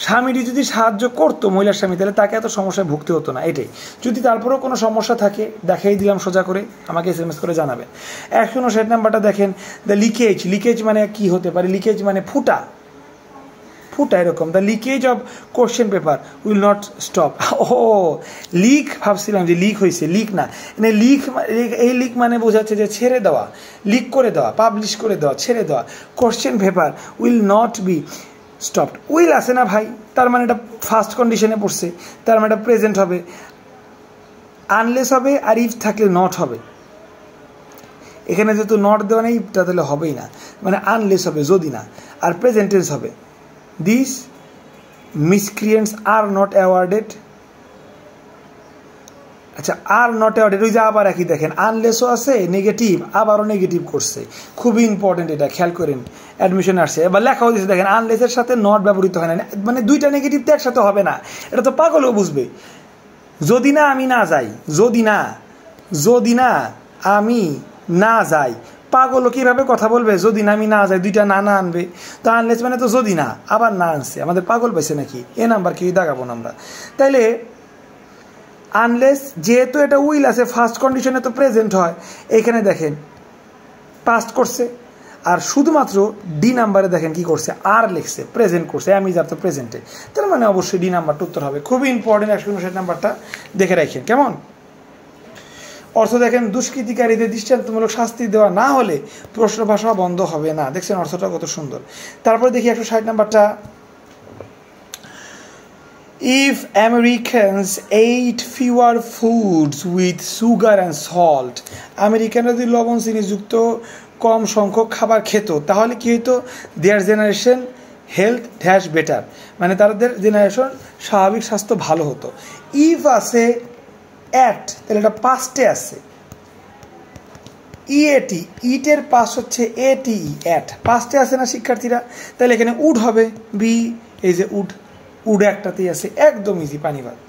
স্বামীটি যদি সাহায্য করতো মহিলার স্বামী তাহলে তাকে এত সমস্যায় ভুগতে হতো না। এটাই। যদি তারপরেও কোনো সমস্যা থাকে দেখাই দিলাম সোজা করে, আমাকে SMS করে জানাবেন। 159 নাম্বারটা দেখেন, দ্য লিকেজ। লিকেজ মানে কি হতে পারে? লিকেজ মানে ফুটা, ফুটা এরকম। The leakage of question paper will not stop. ও লিক ভাবছিলাম যে লিক হয়েছে, লিক না। মানে লিক, এই লিক মানে বোঝাচ্ছে যে ছেড়ে দেওয়া, লিক করে দেওয়া, পাবলিশ করে দেওয়া, ছেড়ে দেওয়া। Question paper will not be stopped. Will আছে না ভাই, তার মানে এটা ফার্স্ট কন্ডিশনে পড়ছে, তার মানে এটা প্রেজেন্ট হবে, আনলেস হবে, আর ইফ থাকলে নট হবে। এখানে যেহেতু নট দেওয়া নেই তা তাহলে হবেই না, মানে আনলেস হবে যদি না, আর প্রেজেন্ট টেন্স হবে। This miscreants are not awarded. আচ্ছা, আর নট অ্যাওয়ার্ডেড, ওই যে আবার একই দেখেন, আনলেসও আছে নেগেটিভ, আবারও নেগেটিভ করছে। খুবই ইম্পর্টেন্ট, এটা খেয়াল করেন, অ্যাডমিশনে আসছে। এবার লেখাও দিচ্ছে দেখেন, আনলেসের সাথে নট ব্যবহৃত হয় না, মানে দুইটা নেগেটিভ তো একসাথে হবে না, এটা তো পাগলও বুঝবে। যদি না আমি না যাই, যদি না, যদি না আমি না যাই, পাগলও কীভাবে কথা বলবে? যদি না আমি না যাই, দুইটা না না আনবে। তো আনলেস মানে তো যদি না, আবার না আনছে, আমাদের পাগল পাইছে নাকি? এ নাম্বার কি দাগাবো না আমরা? তাইলে আনলেস, যেহেতু এটা উইল আছে ফার্স্ট কন্ডিশনে তো প্রেজেন্ট হয়, এখানে দেখেন পাস্ট করছে, আর শুধুমাত্র ডি নাম্বারে দেখেন কি করছে, আর লিখছে, প্রেজেন্ট করছে, আমি যার তো প্রেজেন্টে, তার মানে অবশ্যই ডি নাম্বারটা উত্তর হবে। খুবই ইম্পর্টেন্ট, 159 নাম্বারটা দেখে রাখেন কেমন। অর্থ দেখেন, দুষ্কৃতিকারীদের দৃষ্টান্তমূলক শাস্তি দেওয়া না হলে প্রশ্ন ভাষা বন্ধ হবে না। দেখছেন অর্থটা কত সুন্দর। তারপরে দেখি 160 নাম্বারটা, if Americans ate fewer foods with sugar and salt, আমেরিকানরা যদি লবণ চিনিযুক্ত কম সংখ্যক খাবার খেত তাহলে কি হইতো? দেয়ার জেনারেশন হেলথ ড্যাশ বেটার, মানে তাদের জেনারেশন স্বাভাবিক স্বাস্থ্য ভালো হতো। ইফ আছে অ্যাট, তাহলে এটা পাস্টে আছে, ইএটি, ইটের পাস হচ্ছে এটিই, অ্যাট পাস্টে আছে না শিক্ষার্থীরা? তাহলে এখানে উড হবে, বি, এই যে উড, উড একটাতেই আছে, একদম ইজি, পানি ভাত।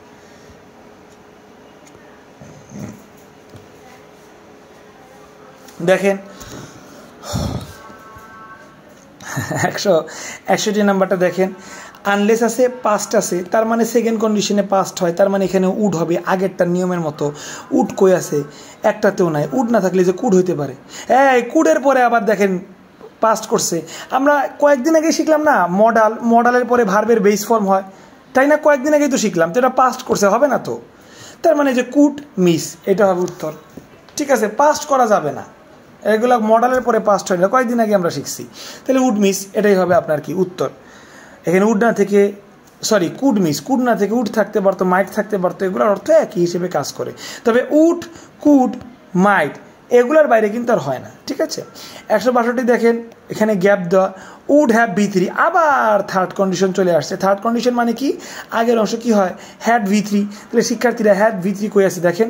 দেখেন 161 নাম্বারটা দেখেন, আনলেস আছে, পাস্ট আছে, তার মানে সেকেন্ড কন্ডিশনে পাস্ট হয়, তার মানে এখানে উড হবে, আগেরটার নিয়মের মতো। উড কই আছে? একটাতেও নাই। উড না থাকলে যে কুড হইতে পারে। এই কুডের পরে আবার দেখেন পাস্ট করছে। আমরা কয়েকদিন আগে শিখলাম না মডাল, মডালের পরে ভার্বের বেস ফর্ম হয়, তাই না? কয়েকদিন আগেই তো শিখলাম, তো এটা পাস্ট করছে, হবে না তো? তার মানে যে কুড মিস, এটা হবে উত্তর। ঠিক আছে, পাস্ট করা যাবে না, এগুলো মডালের পরে পাস্ট হয় না, কয়েকদিন আগে আমরা শিখছি। তাহলে উড মিস, এটাই হবে আপনার কি উত্তর। এখানে উড না থেকে, সরি কুড মিস, কুড না থেকে উড থাকতে পারতো, মাইট থাকতে পারতো, এগুলোর অর্থ একই হিসেবে কাজ করে। তবে উড, কুড, মাইট এগুলোর বাইরে কিন্তু আর হয় না। ঠিক আছে, 162 দেখেন, এখানে গ্যাপ দেওয়া, উড হ্যাভ V3, আবার থার্ড কন্ডিশন চলে আসছে। থার্ড কন্ডিশন মানে কি? আগের অংশ কি হয়? Had V3। তাহলে শিক্ষার্থীরা হ্যাড V3 কই আছে দেখেন,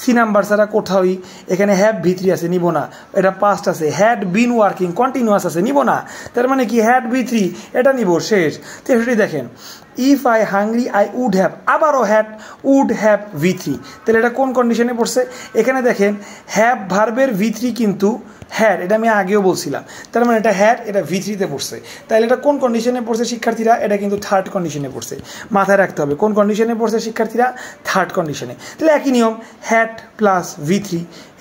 সি নাম্বার ছাড়া কোথাওই এখানে হ্যাভ V3 আছে, নিব না, এটা পাস্ট আছে। হ্যাড বিন ওয়ার্কিং কন্টিনিউয়াস আছে, নিব না, তার মানে কি হ্যাড V3, এটা নিব, শেষ। তো সেটি দেখেন, if I hungry I would have, আবারও হ্যাড, উড হ্যাভ V3, তাহলে এটা কোন কন্ডিশনে পড়ছে? এখানে দেখেন হ্যাভ ভার্বের V3 কিন্তু হ্যাড, এটা আমি আগেও বলছিলাম, তার মানে এটা হ্যাড, এটা V3-তে পড়ছে। তাহলে এটা কোন কন্ডিশনে পড়ছে শিক্ষার্থীরা? এটা কিন্তু থার্ড কন্ডিশনে পড়ছে, মাথায় রাখতে হবে কোন কন্ডিশনে পড়ছে শিক্ষার্থীরা, থার্ড কন্ডিশনে। তাহলে একই নিয়ম, হ্যাড প্লাস V3,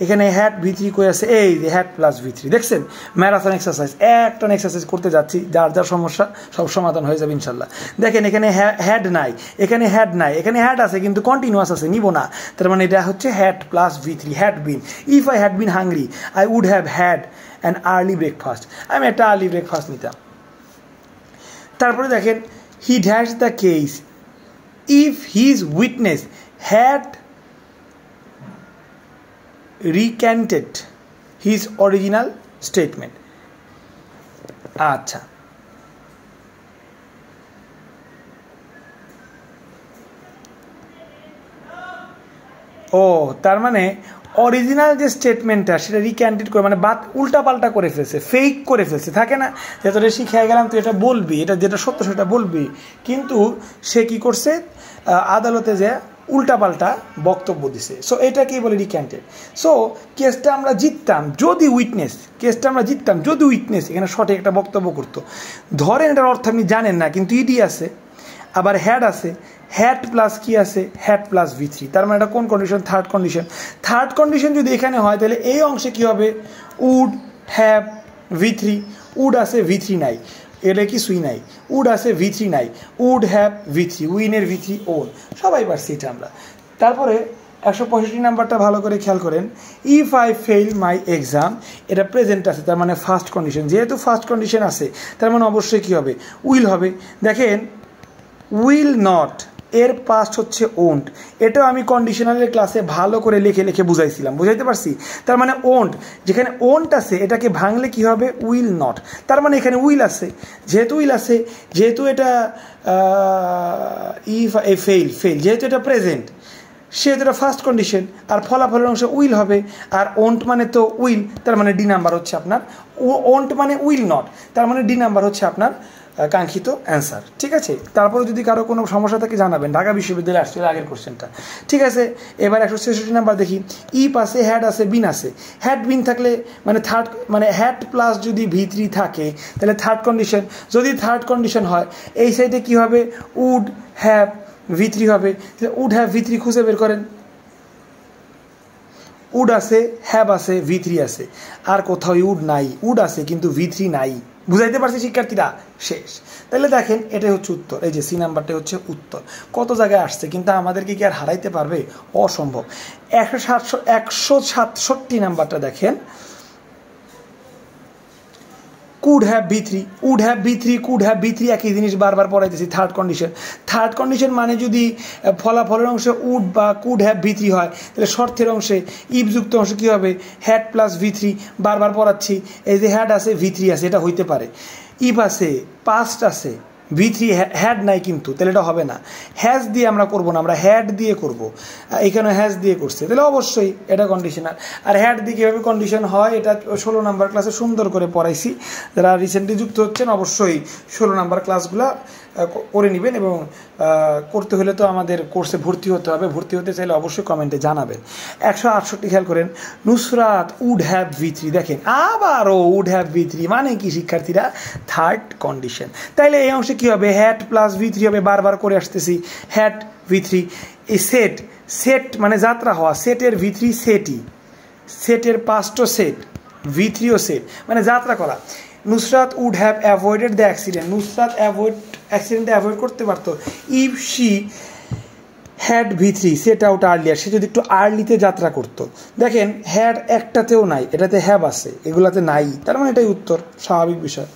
এখানে হ্যাড V3 কই আছে, এই যে হ্যাড প্লাস V3। দেখছেন ম্যারাথন এক্সারসাইজ, একটা এক্সারসাইজ করতে যাচ্ছি, যার যার সমস্যা সব সমাধান হয়ে যাবে ইনশাল্লাহ। দেখেন এখানে হ্যাড নাই, এখানে হ্যাড নাই, এখানে হ্যাড আছে কিন্তু কন্টিনিউয়াস আছে, নিব না, তার মানে এটা হচ্ছে had plus V3, had been. If I had been hungry I would have had an early breakfast, আমি একটা আর্লি ব্রেকফাস্ট নিতাম। তারপরে দেখেন, he dash the case if his witness had recanted his original statement. আচ্ছা, ও তার মানে original যে স্টেটমেন্টটা সেটা রিক্যান্টেড করে, মানে বাদ উল্টাপাল্টা করে ফেলছে, ফেক করে ফেলছে, থাকে না যে তোরা শিখিয়ে গেলাম তুই এটা বলবি, এটা যেটা সত্য সেটা বলবি, কিন্তু সে কি করছে, আদালতে যে উল্টাপাল্টা বক্তব্য দিছে। সো এটাকেই বলে রিক্যান্টেড। সো কেসটা আমরা জিততাম যদি উইটনেস, কেসটা আমরা জিততাম যদি উইটনেস এখানে সঠিক একটা বক্তব্য করতো। ধরেন এটার অর্থ আপনি জানেন না, কিন্তু ইডি আছে, আবার হ্যাড আছে, হ্যাড প্লাস কি আছে, হ্যাড প্লাস V3, তার মানে এটা কোন condition, third condition. Third condition যদি এখানে হয় তাহলে এই অংশে কি হবে, উড হ্যাভ V3, উড আছে V3 নাই, এটা কিছুই নাই, উড আছে V3 নাই, would have V3, উইনের V3 on, সবাই পারছি এটা আমরা। তারপরে 165 নাম্বারটা ভালো করে খেয়াল করেন, if I fail my exam, এটা প্রেজেন্ট আছে, তার মানে ফার্স্ট কন্ডিশন, যেহেতু ফার্স্ট কন্ডিশন আছে তার মানে অবশ্যই কী হবে, উইল হবে। দেখেন উইল নট এর পাস্ট হচ্ছে ওন্ট, এটাও আমি কন্ডিশনালের ক্লাসে ভালো করে লিখে লিখে বুঝাইছিলাম, বুঝাইতে পারছি। তার মানে ওন্ট, যেখানে ওন্ট আছে এটাকে ভাঙলে কি হবে, উইল নট, তার মানে এখানে উইল আছে, যেহেতু উইল আছে, যেহেতু এটা ইফ এ ফেল, যেহেতু এটা প্রেজেন্ট সেহেতু এটা ফার্স্ট কন্ডিশন, আর ফলাফলের অংশে উইল হবে, আর ওন্ট মানে তো উইল, তার মানে ডি নাম্বার হচ্ছে আপনার, ওন্ট মানে উইল নট, তার মানে ডি নাম্বার হচ্ছে আপনার কাঙ্ক্ষিত অ্যান্সার। ঠিক আছে, তারপরে যদি কারো কোনো সমস্যা থাকে জানাবেন, ঢাকা বিশ্ববিদ্যালয়ে আসছে আগের কোশ্চেনটা। ঠিক আছে, এবার 166 নাম্বার দেখি, ইপ আছে, হ্যাড আছে, বিন আছে। হ্যাড বিন থাকলে মানে থার্ড, মানে হ্যাড প্লাস যদি V3 থাকে তাহলে থার্ড কন্ডিশন, যদি থার্ড কন্ডিশন হয় এই সাইডে কি হবে, উড হ্যাভ V3 হবে, উড হ্যাভ V3 খুঁজে বের করেন, উড আছে, হ্যাভ আছে, V3 আছে, আর কোথাও উড নাই, উড আছে কিন্তু V3 নাই, বুঝাইতে পারছি শিক্ষার্থীরা, শেষ। তাহলে দেখেন এটাই হচ্ছে উত্তর, এই যে সি নাম্বারটাই হচ্ছে উত্তর। কত জায়গায় আসছে, কিন্তু আমাদেরকে কি আর হারাইতে পারবে, অসম্ভব। 167 নাম্বারটা দেখেন, could have V3, would have V3, could have V3 একই জিনিস বারবার পড়াইতেছি। থার্ড কন্ডিশন, থার্ড কন্ডিশন মানে যদি ফলাফলের অংশে উড বা কুড হ্যাভ V3 হয় তাহলে শর্তের অংশে ইফযুক্ত অংশে কী হবে, হ্যাড প্লাস V3, বারবার পড়াচ্ছি, এই যে হ্যাড আছে V3 আছে, এটা হইতে পারে। ইফ আছে, পাস্ট আছে, V3 হ্যাড নাই কিন্তু, তাহলে এটা হবে না। হ্যাজ দিয়ে আমরা করবো না, আমরা হ্যাড দিয়ে করব, এখানে হ্যাজ দিয়ে করছে, তাহলে অবশ্যই এটা কন্ডিশনাল। আর হ্যাড দিয়ে কীভাবে কন্ডিশন হয় এটা 16 নাম্বার ক্লাসে সুন্দর করে পড়াইছি, যারা রিসেন্টলি যুক্ত হচ্ছেন অবশ্যই 16 নাম্বার ক্লাসগুলো করে নেবেন, এবং করতে হলে তো আমাদের কোর্সে ভর্তি হতে হবে, ভর্তি হতে চাইলে অবশ্যই কমেন্টে জানাবেন। 168 খেয়াল করেন, নুসরাত উড হ্যাভ V3, দেখেন আবারও উড হ্যাভ V3, মানে কি শিক্ষার্থীরা, থার্ড কন্ডিশন। তাইলে এই অংশে কী হবে, হ্যাড প্লাস V3 হবে, বারবার করে আসতেছি, হ্যাড V3। এই সেট, সেট মানে যাত্রা হওয়া, সেটের V3 সেটই, সেটের পাস্টও সেট, V3ও সেট, মানে যাত্রা করা। Nusrat would have avoided the accident, Nusrat অ্যাক্সিডেন্টটা অ্যাভয়েড করতে পারতো if she had V3 set out earlier, সে যদি একটু আর্লিতে যাত্রা করতো। দেখেন হ্যাড একটাতেও নাই, এটাতে হ্যাভ আছে, এগুলাতে নাই, তার মানে এটাই উত্তর, স্বাভাবিক বিষয়।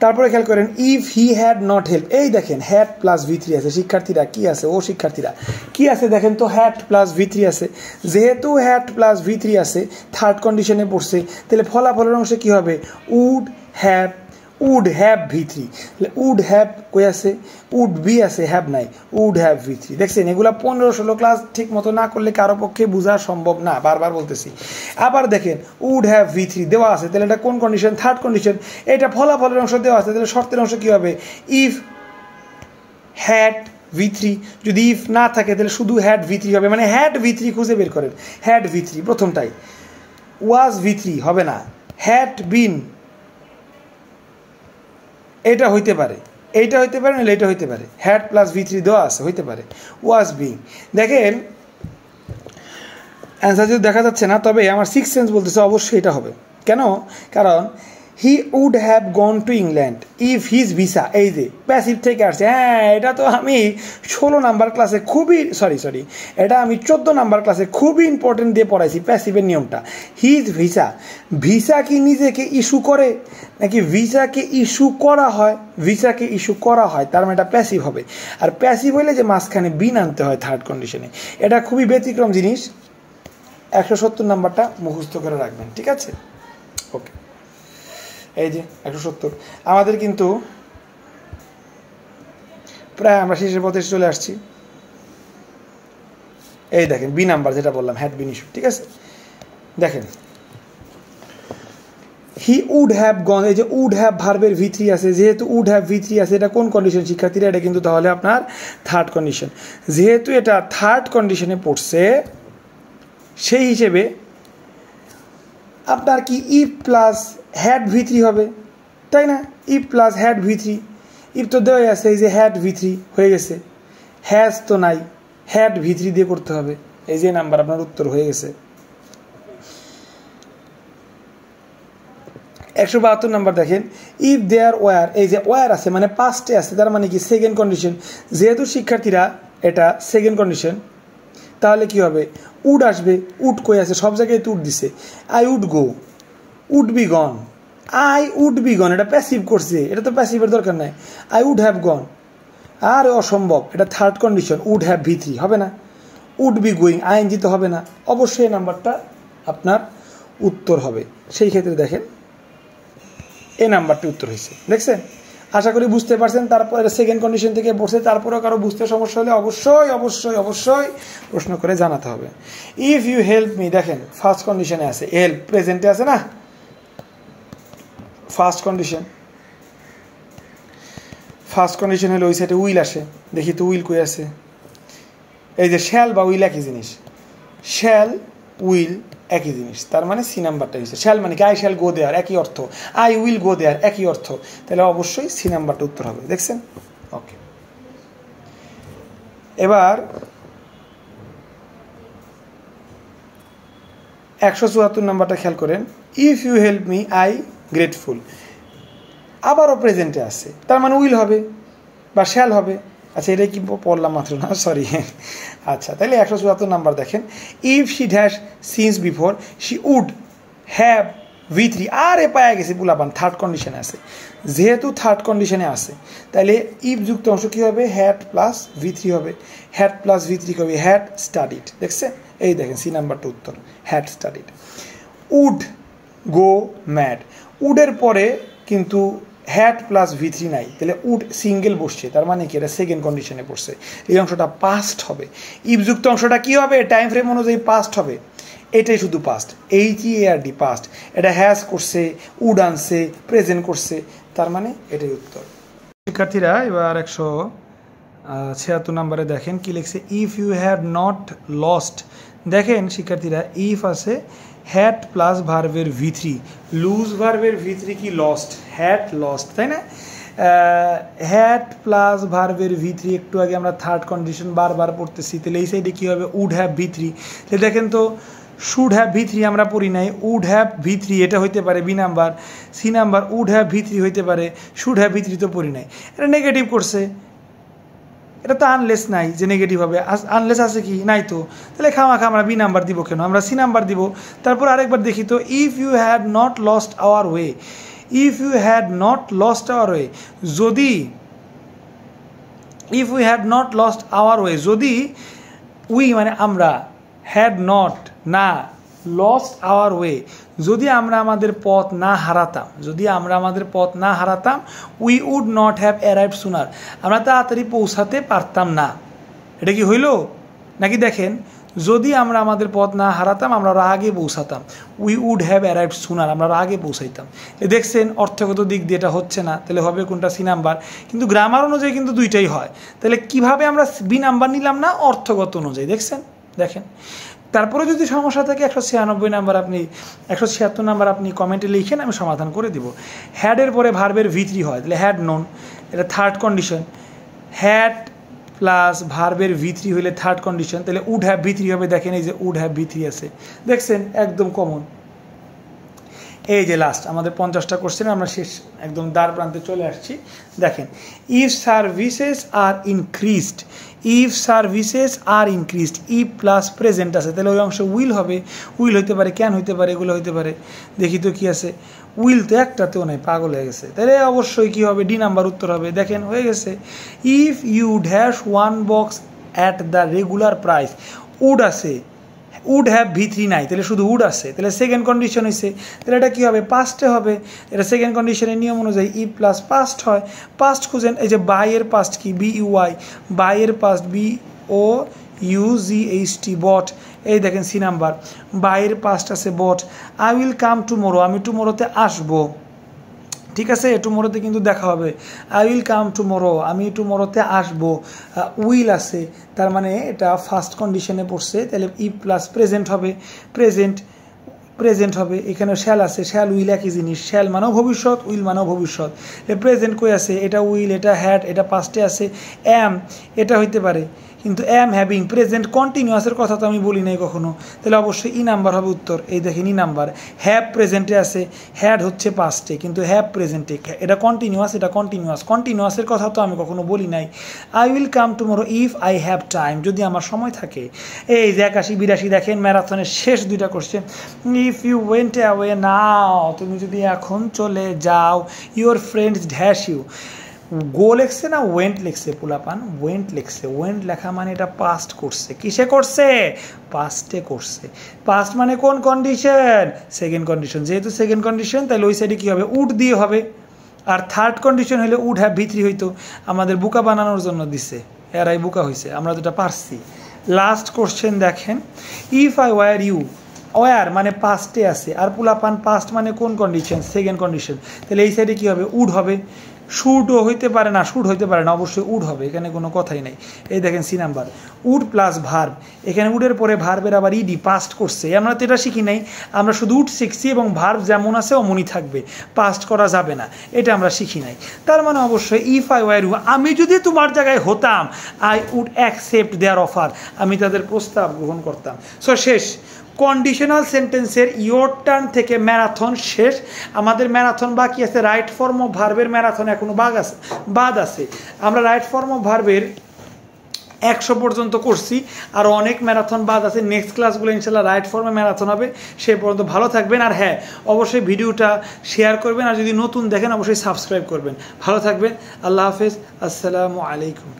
তারপরে খেয়াল করেন, if he had not help, এই দেখেন হ্যাড প্লাস V3 আছে, শিক্ষার্থীরা কি আছে, ও শিক্ষার্থীরা কি আছে দেখেন তো, হ্যাড প্লাস V3 আছে, যেহেতু হ্যাড প্লাস V3 আছে থার্ড কন্ডিশনে পড়ছে, তাহলে ফলাফলের অংশে কী হবে, would have V3, would have কই আছে, উড বি আছে, হ্যাভ নাই, উড হ্যাভ V3। দেখছেন এগুলা 15-16 ক্লাস ঠিক মতো না করলে কারো পক্ষে বোঝা সম্ভব না, বারবার বলতেছি। আবার দেখেন উড হ্যাভ V3 দেওয়া আছে, তাহলে এটা কোন কন্ডিশন, থার্ড কন্ডিশন। এটা ফলাফলের অংশ দেওয়া আছে, তাহলে শর্তের অংশ কী হবে, ইফ হ্যাড V3, যদি ইফ না থাকে তাহলে শুধু হ্যাড V3 হবে, মানে হ্যাড V3 খুঁজে বের করেন, হ্যাড V3 প্রথমটাই, ওয়াজ V3 হবে না, হ্যাড বিন, এটা হইতে পারে, এইটা হইতে পারে, নাহলে এটা হইতে পারে, হ্যাড প্লাস V3 দেওয়া আছে, হইতে পারে ওয়াজ বিং। দেখেন অ্যান্সার যদি দেখা যাচ্ছে না, তবে আমার সিক্স সেন্স বলতেছে অবশ্যই এটা হবে। কেন, কারণ he would have gone to England if his visa, এই যে প্যাসিভ থেকে আসছে, হ্যাঁ এটা তো আমি 16 নাম্বার ক্লাসে খুবই সরি এটা আমি 14 নাম্বার ক্লাসে খুবই ইম্পর্টেন্ট দিয়ে পড়াইছি প্যাসিভের নিয়মটা। হিজ ভিসা, ভিসা কি নিজেকে ইস্যু করে নাকি ভিসাকে ইস্যু করা হয়, ভিসাকে ইস্যু করা হয়, তার মানে এটা প্যাসিভ হবে। আর প্যাসিভ হইলে যে মাঝখানে বিন আনতে হয় থার্ড কন্ডিশনে, এটা খুবই ব্যতিক্রম জিনিস। 170 নাম্বারটা মুখস্থ করে রাখবেন, ঠিক আছে, ওকে। এই যে 170 আমাদের কিন্তু প্রায় আমরা শেষের পথে চলে আসছি। এই দেখেন বি নাম্বার যেটা বললাম, হ্যাড বিন ইস্যু, ঠিক আছে। দেখেন হি উড হ্যাভ গন, এই যে উড হ্যাভ ভার্বের V3 আছে, যেহেতু উড হ্যাভ V3 আছে, এটা কোন কন্ডিশন শিক্ষার্থীরা, এটা কিন্তু তাহলে আপনার থার্ড কন্ডিশন। যেহেতু এটা থার্ড কন্ডিশনে পড়ছে সেই হিসেবে আপনার কি ইফ প্লাস হ্যাড V3 হবে, তাই না, if plus had V3, if তো দেওয়াই আছে, এই যে হ্যাড V3 হয়ে গেছে, হ্যাজ তো নাই, হ্যাড V3 দিয়ে করতে হবে, এই যে নাম্বার আপনার উত্তর হয়ে গেছে। 172 নাম্বার দেখেন, ইফ দেয়ার ওয়ার, এই যে ওয়ার আছে মানে পাস্টে আছে, তার মানে কি সেকেন্ড কন্ডিশন, যেহেতু শিক্ষার্থীরা এটা সেকেন্ড কন্ডিশন তাহলে কি হবে, উড আসবে, উড কই আছে, সব জায়গায় তো উড দিছে, I would go, would be gone, I would be gone, এটা প্যাসিভ করছে, এটা তো প্যাসিভের দরকার নাই, আই উড হ্যাভ গন, আর অসম্ভব, এটা third condition, would have V3 হবে না, উড বি গোয়িং আইএনজি তো হবে না, অবশ্যই নাম্বারটা আপনার উত্তর হবে। সেই ক্ষেত্রে দেখেন এই নাম্বারটি উত্তর হয়েছে, দেখছেন? আশা করি বুঝতে পারছেন। তারপর সেকেন্ড কন্ডিশন থেকে বসে, তারপরেও কারো বুঝতে সমস্যা হলে অবশ্যই অবশ্যই অবশ্যই প্রশ্ন করে জানাতে হবে। ইফ ইউ হেল্প মি, দেখেন ফার্স্ট কন্ডিশনে আছে, হেল্প প্রেজেন্টে আছে না, ফার্স্ট কন্ডিশন, ফার্স্ট কন্ডিশন হলে ওই সাইডে উইল আসে, দেখি তো উইল কই আছে, এই যে শ্যাল বা উইল একই জিনিস, শ্যাল উইল একই জিনিস, তার মানে সি নাম্বারটা হচ্ছে, শ্যাল মানে কি আই শ্যাল গো দেয়ার একই অর্থ, আই উইল গো দেয়ার একই অর্থ, তাহলে অবশ্যই সি নাম্বারটা উত্তর হবে, দেখছেন? ওকে, এবার 174 নাম্বারটা খেয়াল করেন, if you help me I grateful, আবারও প্রেজেন্টে আছে, তার মানে উইল হবে বা শ্যাল হবে। আচ্ছা, এটা কি পড়লাম মাত্র না, সরি। আচ্ছা, তাহলে 174 নাম্বার দেখেন, if she dash since before she would have V3, আর এ পায়া গেছে পুলাপান, থার্ড কন্ডিশনে আছে, যেহেতু থার্ড কন্ডিশনে আছে তাহলে ইফ যুক্ত অংশ কী হবে, হ্যাড প্লাস V3 হবে, হ্যাড প্লাস V3 হবে হ্যাড স্টাডিড, দেখছে? এই দেখেন সি নাম্বারটা উত্তর, had studied. Would go mad, উডের পরে কিন্তু হ্যাড প্লাস V3 নাই, তাহলে উড সিঙ্গেল বসছে, তার মানে কি এটা সেকেন্ড কন্ডিশনে পড়ছে, এই অংশটা পাস্ট হবে। ইফযুক্ত অংশটা কি হবে, টাইম ফ্রেম অনুযায়ী পাস্ট হবে, এটাই শুধু পাস্ট, HEARD পাস্ট, এটা হ্যাজ করছে, উড আনছে, প্রেজেন্ট করছে, তার মানে এটাই উত্তর। শিক্ষার্থীরা এবার 176 নাম্বারে দেখেন কি লিখছে, if you had not lost, দেখেন শিক্ষার্থীরা ইফ আছে, হ্যাড প্লাস ভার্বের V3, লুজ ভার্বের V3 কি লস্ট, হ্যাড লস্ট, তাই না? হ্যাড প্লাস ভার্বের V3, একটু আগে আমরা থার্ড কন্ডিশন বারবার পড়তেছি, তাহলে এই সাইডে কী হবে, উড হ্যাভ V3, তাহলে দেখেন তো শুড হ্যাভ V3 আমরা পড়ি নাই, উড হ্যাভ V3 এটা হইতে পারে B number, C number would have V3 হইতে পারে, শুড হ্যাভ V3 তো পড়ি নাই, এটা নেগেটিভ করছে, এটা তো আনলেস নাই যে নেগেটিভ হবে, আনলেস আছে কি নাই তো, তাহলে খামাখা আমরা বি নাম্বার দিব কেন, আমরা সি নাম্বার দিব। তারপর আরেকবার দেখি তো, if you had not lost our way, if you had not lost our way, যদি if we had not lost our way, যদি উই মানে আমরা, হ্যাড নট না, লস্ট আওয়ার ওয়ে যদি আমরা আমাদের পথ না হারাতাম, যদি আমরা আমাদের পথ না হারাতাম, we would not have arrived sooner, আমরা তাড়াতাড়ি পৌঁছাতে পারতাম না। এটা কি হইল নাকি? দেখেন, যদি আমরা আমাদের পথ না হারাতাম আমরা আগে পৌঁছাতাম, we would have arrived sooner, আমরা আগে পৌঁছাইতাম। দেখছেন অর্থগত দিক দিয়ে এটা হচ্ছে না, তাহলে হবে কোনটা, সি নাম্বার। কিন্তু গ্রামার অনুযায়ী কিন্তু দুইটাই হয়, তাহলে কিভাবে আমরা বি নাম্বার নিলাম না, অর্থগত অনুযায়ী। দেখছেন, দেখেন। তারপরে যদি সমস্যা থাকে 196 নাম্বার আপনি 176 নাম্বার আপনি কমেন্টে লিখেন, আমি সমাধান করে দিব। হ্যাডের পরে ভার্বের V3 হয়, তাহলে হ্যাড নোন, এটা থার্ড কন্ডিশন, হ্যাড প্লাস ভার্বের V3 হইলে থার্ড কন্ডিশন, তাহলে উড হ্যাভ V3 হবে। দেখেন এই যে উড হ্যাভ V3 আছে, দেখছেন একদম কমন। এই যে লাস্ট আমাদের 50টা কোশ্চেন, আমরা শেষ একদম দ্বার প্রান্তে চলে আসছি। দেখেন, if services are increased, if services are increased, if plus present আছে, তাহলে ওই অংশ উইল হবে। উইল হইতে পারে, ক্যান হইতে পারে, এগুলো হইতে পারে। দেখি তো কি আছে, উইল তো একটাতেও নেই, পাগল হয়ে গেছে। তাহলে অবশ্যই কি হবে, ডি নাম্বার উত্তর হবে। দেখেন হয়ে গেছে। If you dash one box at the regular price, would আছে, উড হ্যাভ V3 নাই, তাহলে শুধু উড আছে, তাহলে সেকেন্ড কন্ডিশন হয়েছে। তাহলে এটা কী হবে, পাস্টে হবে। এটা সেকেন্ড কন্ডিশনের নিয়ম অনুযায়ী ই প্লাস পাস্ট হয়। পাস্ট খুঁজেন, এই যে বাইয়ের পাস্ট কি, BUI, বাইয়ের পাস্ট BOUGHT, বট। এই দেখেন সি নাম্বার, বাইয়ের পাস্ট আছে বট। আই উইল কাম টুমোরো, আমি টুমোরোতে আসবো, ঠিক আছে, টুমোরোতে কিন্তু দেখা হবে। আই উইল কাম টুমোরো, আমি টুমোরোতে আসবো। উইল আছে, তার মানে এটা ফার্স্ট কন্ডিশনে পড়ছে, তাহলে ই প্লাস প্রেজেন্ট হবে। প্রেজেন্ট প্রেজেন্ট হবে। এখানে শ্যাল আছে, শ্যাল উইল একই জিনিস, শ্যাল মানেও ভবিষ্যৎ, উইল মানেও ভবিষ্যৎ। প্রেজেন্ট কই আছে, এটা উইল, এটা হ্যাড, এটা পাস্টে আছে। অ্যাম এটা হইতে পারে, কিন্তু অ্যাম হ্যাভিং প্রেজেন্ট কন্টিনিউয়াসের কথা তো আমি বলি নাই কখনো, তাহলে অবশ্যই ই নাম্বার হবে উত্তর। এই দেখেন ই নাম্বার। হ্যাভ প্রেজেন্টে আছে, হ্যাড হচ্ছে পাস্টে, কিন্তু হ্যাভ প্রেজেন্টে, এটা কন্টিনিউয়াস, এটা কন্টিনিউয়াস, কন্টিনিউয়াসের কথা তো আমি কখনো বলি নাই। I will come tomorrow if I have time, যদি আমার সময় থাকে। এই যে 81-82 দেখেন ম্যারাথনের শেষ দুইটা question. If you went away now, তুমি যদি এখন চলে যাও, your friends dash you. Go লেখছে না ওয়েন্ট লিখছে পোলাপান? ওয়েন্ট লিখছে। ওয়েন্ট লেখা মানে এটা পাস্ট করছে। কিসে করছে? পাস্টে করছে। পাস্ট মানে কোন কন্ডিশন? Second condition. যেহেতু সেকেন্ড কন্ডিশন, তাহলে ওই সাইডে কী হবে? উড দিয়ে হবে। আর থার্ড কন্ডিশন হলে উড হ্যাভ ভিতরি হইতো। আমাদের বুকা বানানোর জন্য দিছে, এরাই বুকা হয়েছে, আমরা যেটা পারছি। লাস্ট কোশ্চেন দেখেন, if I were you, were মানে পাস্টে আছে, আর পোলাপান পাস্ট মানে কোন কন্ডিশন? Second condition. তাহলে এই সাইডে কী হবে? উড হবে। শুটও হইতে পারে না, শুট হইতে পারে না, অবশ্যই উড হবে, এখানে কোনো কথাই নাই। এই দেখেন C number, would plus verb. এখানে উডের পরে ভার্বের আবার ইডি, পাস্ট করছে। আমরা তো এটা শিখি নাই, আমরা শুধু উড শিখছি এবং ভার্ব যেমন আছে অমনই থাকবে, পাস্ট করা যাবে না, এটা আমরা শিখি নাই। তার মানে অবশ্যই ইফ আই ওয়ার ইউ, আমি যদি তোমার জায়গায় হতাম, I would accept their offer, আমি তাদের প্রস্তাব গ্রহণ করতাম। সো শেষ কন্ডিশনাল সেন্টেন্সের ইয়োর টার্ন থেকে ম্যারাথন শেষ। আমাদের ম্যারাথন বাকি আছে, রাইট ফর্ম অফ ভার্বের ম্যারাথন এখনো বাদ আছে। আমরা রাইট ফর্ম অফ ভার্বের 100 পর্যন্ত করছি, আর অনেক ম্যারাথন বাদ আছে। নেক্সট ক্লাসগুলো ইনশাল্লাহ রাইট ফর্মে ম্যারাথন হবে। সে পর্যন্ত ভালো থাকবেন, আর হ্যাঁ অবশ্যই ভিডিওটা শেয়ার করবেন, আর যদি নতুন দেখেন অবশ্যই সাবস্ক্রাইব করবেন। ভালো থাকবেন, আল্লাহ হাফেজ, আসসালামু আলাইকুম।